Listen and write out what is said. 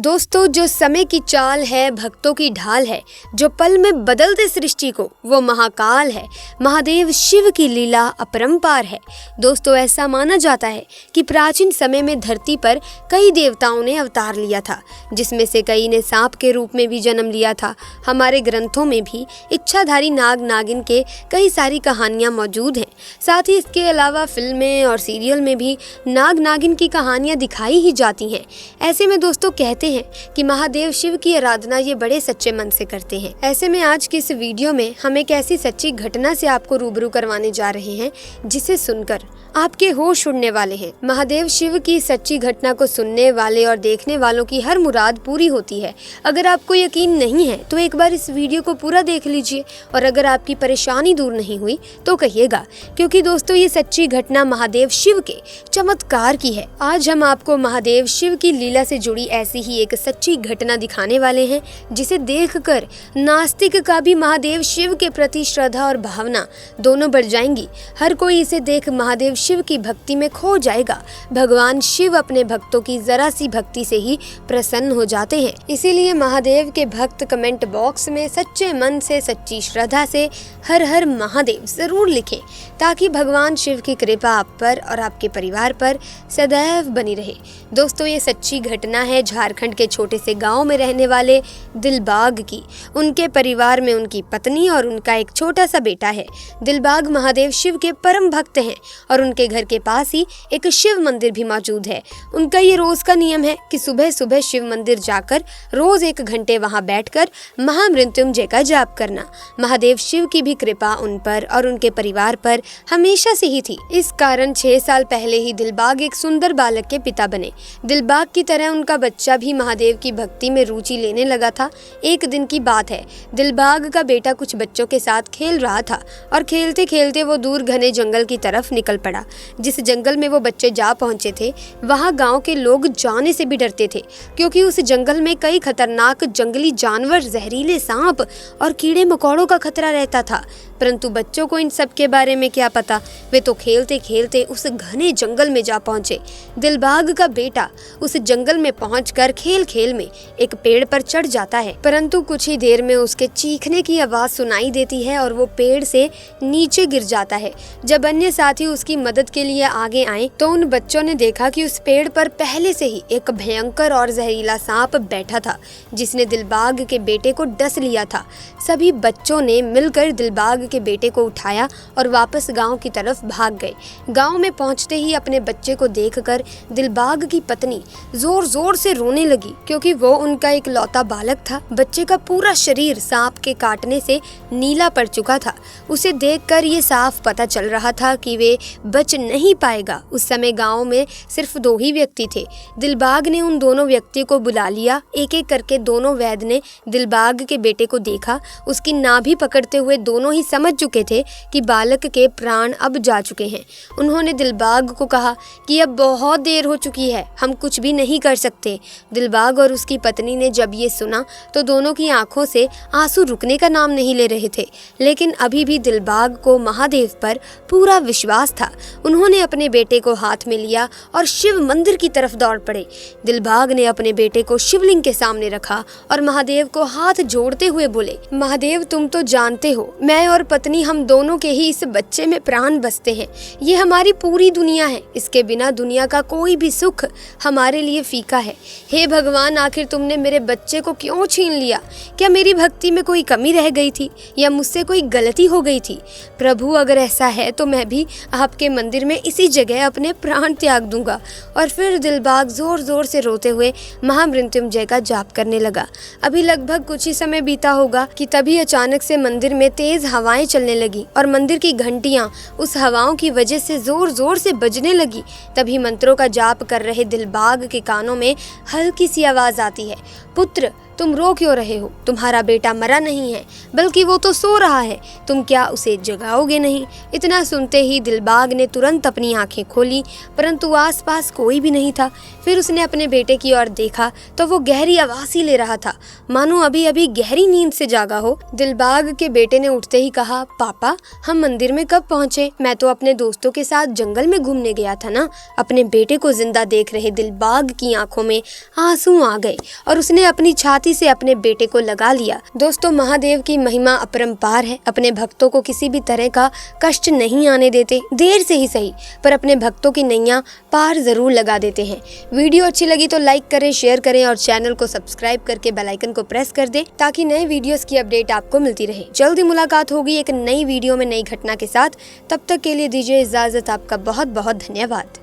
दोस्तों, जो समय की चाल है, भक्तों की ढाल है, जो पल में बदल दे सृष्टि को, वो महाकाल है। महादेव शिव की लीला अपरंपार है। दोस्तों, ऐसा माना जाता है कि प्राचीन समय में धरती पर कई देवताओं ने अवतार लिया था, जिसमें से कई ने सांप के रूप में भी जन्म लिया था। हमारे ग्रंथों में भी इच्छाधारी नाग नागिन के कई सारी कहानियां मौजूद हैं। साथ ही इसके अलावा फिल्में और सीरियल में भी नाग नागिन की कहानियां दिखाई ही जाती हैं। ऐसे में दोस्तों कहते हैं कि महादेव शिव की आराधना ये बड़े सच्चे मन से करते हैं। ऐसे में आज की इस वीडियो में हम एक ऐसी सच्ची घटना से आपको रूबरू करवाने जा रहे हैं जिसे सुनकर आपके होश उड़ने वाले हैं। महादेव शिव की सच्ची घटना को सुनने वाले और देखने वालों की हर मुराद पूरी होती है। अगर आपको यकीन नहीं है तो एक बार इस वीडियो को पूरा देख लीजिए, और अगर आपकी परेशानी दूर नहीं हुई तो कहिएगा, क्योंकि दोस्तों ये सच्ची घटना महादेव शिव के चमत्कार की है। आज हम आपको महादेव शिव की लीला से जुड़ी ऐसी ही एक सच्ची घटना दिखाने वाले हैं, जिसे देखकर नास्तिक का भी महादेव शिव के प्रति श्रद्धा और भावना दोनों बढ़ जाएंगी। हर कोई इसे देख महादेव शिव की भक्ति में खो जाएगा। भगवान शिव अपने भक्तों की जरा सी भक्ति से ही प्रसन्न हो जाते हैं। इसीलिए महादेव के भक्त कमेंट बॉक्स में सच्चे मन से, सच्ची श्रद्धा से हर हर महादेव जरूर लिखें, ताकि भगवान शिव की कृपा आप पर और आपके परिवार पर सदैव बनी रहे। दोस्तों, ये सच्ची घटना है झारखंड के छोटे से गांव में रहने वाले दिलबाग की। उनके परिवार में उनकी पत्नी और उनका एक छोटा सा बेटा है। दिलबाग महादेव शिव के परम भक्त हैं और उनके घर के पास ही एक शिव मंदिर भी मौजूद है। उनका ये रोज का नियम है कि सुबह सुबह शिव मंदिर जाकर रोज 1 घंटे वहां बैठकर महामृत्युंजय का जाप करना। महादेव शिव की भी कृपा उन पर और उनके परिवार पर हमेशा से ही थी। इस कारण 6 साल पहले ही दिलबाग एक सुंदर बालक के पिता बने। दिलबाग की तरह उनका बच्चा भी महादेव की भक्ति में रुचि लेने लगा था। एक दिन की बात है, दिलबाग का बेटा कुछ बच्चों के साथ खेल रहा था और खेलते खेलते वो दूर घने जंगल की तरफ निकल पड़ा। जिस जंगल में वो बच्चे जा पहुंचे थे, वहां गांव के लोग जाने से भी डरते थे, क्योंकि उस जंगल में कई खतरनाक जंगली जानवर, जहरीले सांप और कीड़े मकोड़ों का खतरा रहता था। परंतु बच्चों को इन सब के बारे में क्या पता। वे तो खेलते खेलते उस घने जंगल में जा पहुंचे। दिलबाग का बेटा उस जंगल में पहुंचकर खेल खेल में एक पेड़ पर चढ़ जाता है, परंतु कुछ ही देर में उसके चीखने की आवाज सुनाई देती है और वो पेड़ से नीचे गिर जाता है। जब अन्य साथी उसकी मदद के लिए आगे आए तो उन बच्चों ने देखा कि उस पेड़ पर पहले से ही एक भयंकर और जहरीला सांप बैठा था, जिसने दिलबाग के बेटे को डस लिया था। सभी बच्चों ने मिलकर दिलबाग के बेटे को उठाया और वापस गांव की तरफ भाग गए। गांव में पहुंचते ही अपने बच्चे को देखकर दिलबाग की पत्नी जोर जोर से रोने लगी, क्योंकि वो उनका एक लौता बालक था। बच्चे का पूरा शरीर सांप के काटने से नीला पड़ चुका था। उसे देखकर ये साफ पता चल रहा था कि वे बच नहीं पाएगा। उस समय गांव में सिर्फ 2 ही व्यक्ति थे। दिलबाग ने उन दोनों व्यक्ति को बुला लिया। एक एक करके दोनों वैद्य ने दिलबाग के बेटे को देखा। उसकी नाभि पकड़ते हुए दोनों ही समझ चुके थे कि बालक के प्राण अब जा चुके हैं। उन्होंने दिलबाग को कहा कि अब बहुत देर हो चुकी है, हम कुछ भी नहीं कर सकते। दिलबाग और उसकी पत्नी ने जब ये सुना तो दोनों की आंखों से आंसू रुकने का नाम नहीं ले रहे थे, लेकिन अभी भी दिलबाग को महादेव पर पूरा विश्वास था। उन्होंने अपने बेटे को हाथ में लिया और शिव मंदिर की तरफ दौड़ पड़े। दिलबाग ने अपने बेटे को शिवलिंग के सामने रखा और महादेव को हाथ जोड़ते हुए बोले, महादेव, तुम तो जानते हो मैं और पत्नी हम दोनों के ही इस बच्चे में प्राण बसते हैं। ये हमारी पूरी दुनिया है। इसके बिना दुनिया का कोई भी सुख हमारे लिए फीका है। हे भगवान, आखिर तुमने मेरे बच्चे को क्यों छीन लिया? क्या मेरी भक्ति में कोई कमी रह गई थी या मुझसे कोई गलती हो गई थी? प्रभु, अगर ऐसा है तो मैं भी आपके मंदिर में इसी जगह अपने प्राण त्याग दूंगा। और फिर दिलबाग जोर जोर से रोते हुए महामृत्युंजय का जाप करने लगा। अभी लगभग कुछ ही समय बीता होगा कि तभी अचानक से मंदिर में तेज हवाएं चलने लगी और मंदिर की घंटियां उस हवाओं की वजह से जोर जोर से बजने लगी। तभी मंत्रों का जाप कर रहे दिलबाग के कानों में हल्की सी आवाज आती है, पुत्र, तुम रो क्यों रहे हो? तुम्हारा बेटा मरा नहीं है, बल्कि वो तो सो रहा है। तुम क्या उसे जगाओगे नहीं? इतना सुनते ही दिलबाग ने तुरंत अपनी आंखें खोली, परंतु आसपास कोई भी नहीं था। फिर उसने अपने बेटे की ओर देखा तो वो गहरी आवाज़ ले रहा था, मानो अभी अभी गहरी नींद से जागा हो। दिलबाग के बेटे ने उठते ही कहा, पापा हम मंदिर में कब पहुँचे? मैं तो अपने दोस्तों के साथ जंगल में घूमने गया था ना। अपने बेटे को जिंदा देख रहे दिलबाग की आंखों में आंसू आ गए और उसने अपनी छाती से अपने बेटे को लगा लिया। दोस्तों, महादेव की महिमा अपरंपार है। अपने भक्तों को किसी भी तरह का कष्ट नहीं आने देते, देर से ही सही पर अपने भक्तों की नैया पार जरूर लगा देते हैं। वीडियो अच्छी लगी तो लाइक करें, शेयर करें और चैनल को सब्सक्राइब करके बेल आइकन को प्रेस कर दें ताकि नए वीडियोस की अपडेट आपको मिलती रहे। जल्दी मुलाकात होगी एक नई वीडियो में नई घटना के साथ। तब तक के लिए दीजिए इजाजत। आपका बहुत बहुत धन्यवाद।